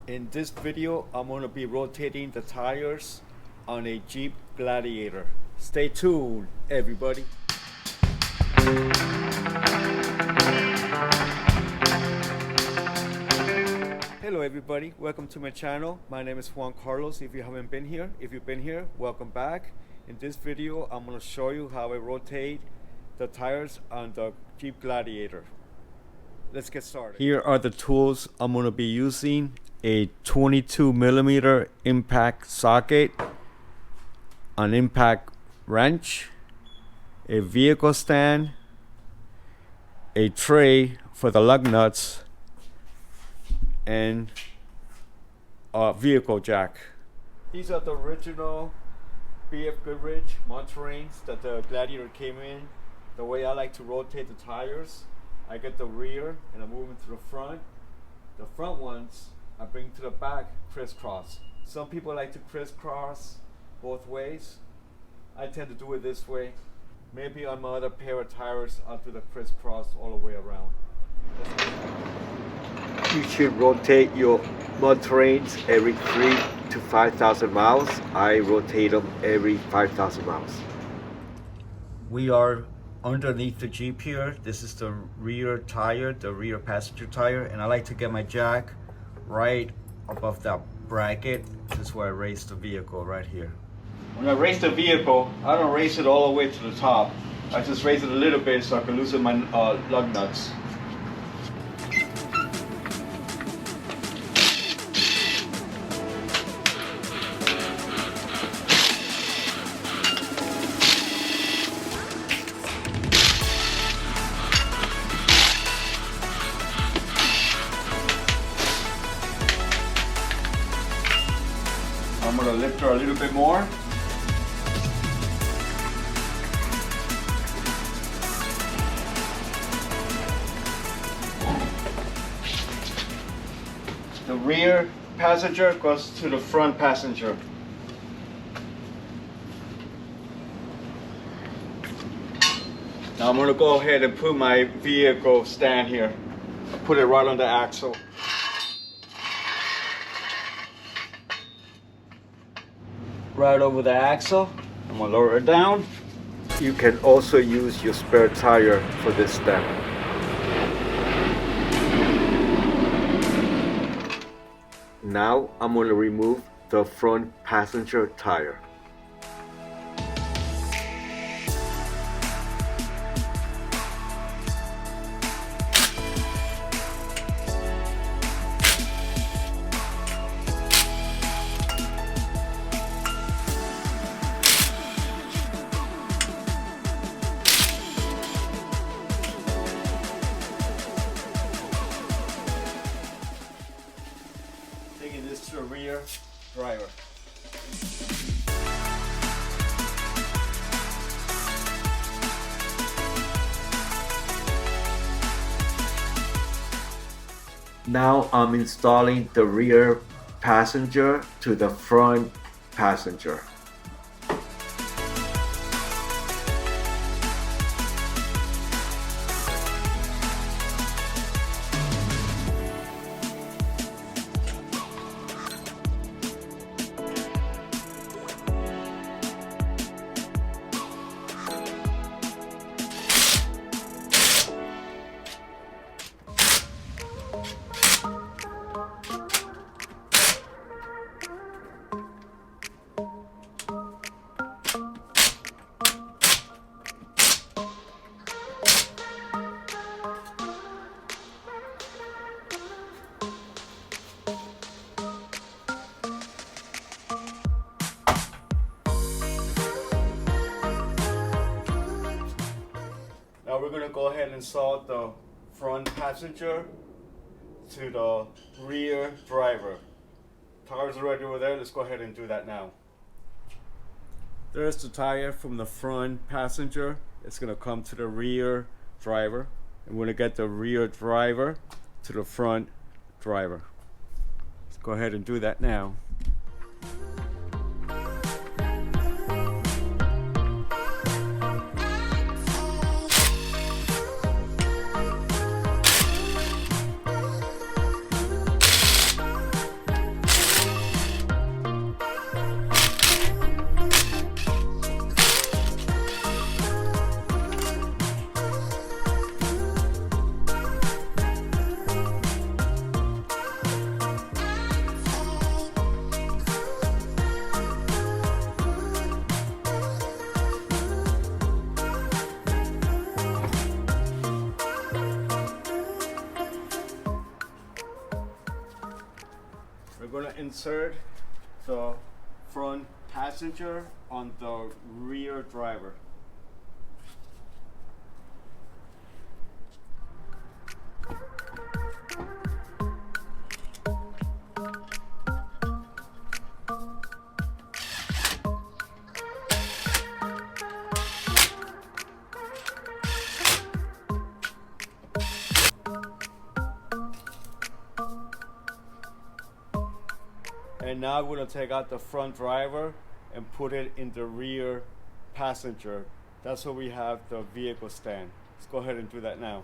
In this video, I'm going to be rotating the tires on a Jeep Gladiator. Stay tuned, everybody. Hello everybody, welcome to my channel. My name is Juan Carlos. If you haven't been here, if you've been here, welcome back. In this video, I'm going to show you how I rotate the tires on the Jeep Gladiator. Let's get started. Here are the tools I'm going to be using. A 22mm impact socket, an impact wrench, a vehicle stand, a tray for the lug nuts, and a vehicle jack. These are the original BF Goodrich mount-terrains that the Gladiator came in. The way I like to rotate the tires, I get the rear and I move them to the front. The front ones I bring to the back crisscross. Some people like to crisscross both ways. I tend to do it this way. Maybe on my other pair of tires I'll do the crisscross all the way around. You should rotate your mud terrains every 3,000 to 5,000 miles. I rotate them every 5,000 miles. We are underneath the Jeep here. This is the rear tire, the rear passenger tire, and I like to get my jack right above that bracket. This is where I raise the vehicle, right here. When I raise the vehicle, I don't raise it all the way to the top. I just raise it a little bit so I can loosen my lug nuts. I'm going to lift her a little bit more. The rear passenger goes to the front passenger. Now I'm going to go ahead and put my vehicle stand here. I'll put it right on the axle. Right over the axle. I'm gonna lower it down. You can also use your spare tire for this step. Now I'm gonna remove the front passenger tire. Taking this to the rear driver. Now I'm installing the rear passenger to the front passenger. Now we're going to go ahead and install the front passenger to the rear driver. Tires are ready over there. Let's go ahead and do that now. There's the tire from the front passenger. It's going to come to the rear driver. And we're going to get the rear driver to the front driver. Let's go ahead and do that now. We're going to insert the front passenger on the rear driver. And now we're going to take out the front driver and put it in the rear passenger. That's where we have the vehicle stand. Let's go ahead and do that now.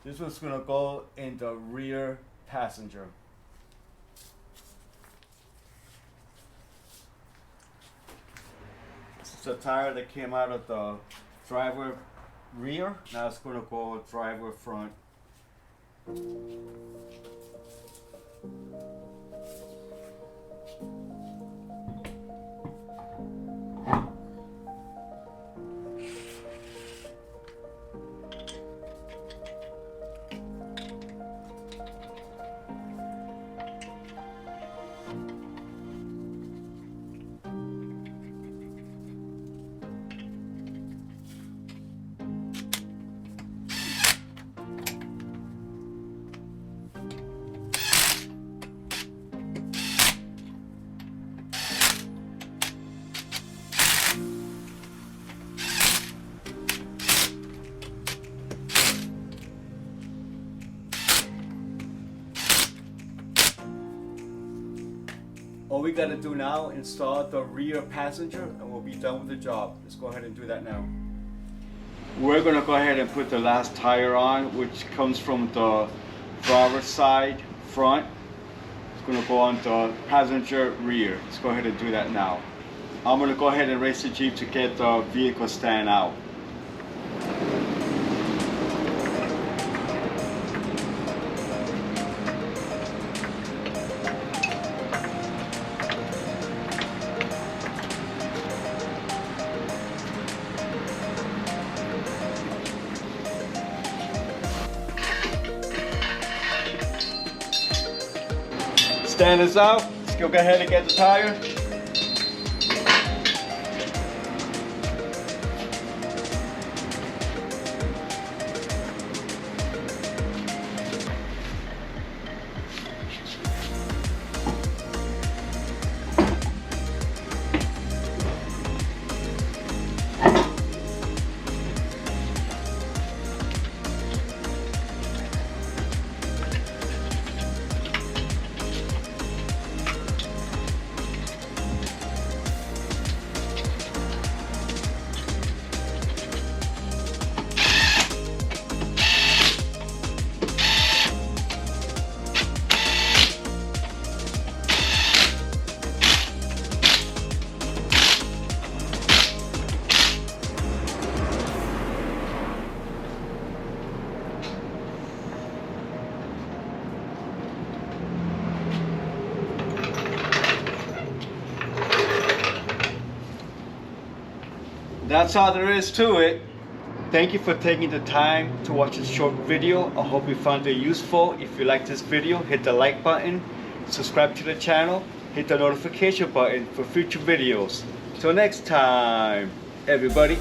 This one's going to go in the rear passenger. This is the tire that came out of the driver rear. Now it's going to go driver front. All we gotta do now, install the rear passenger and we'll be done with the job. Let's go ahead and do that now. We're gonna go ahead and put the last tire on, which comes from the driver's side front. It's gonna go on the passenger rear. Let's go ahead and do that now. I'm gonna go ahead and race the Jeep to get the vehicle stand out. Stand is out. Let's go ahead and get the tire. That's all there is to it. Thank you for taking the time to watch this short video. I hope you found it useful. If you like this video, hit the like button, subscribe to the channel, hit the notification button for future videos. Till next time, everybody.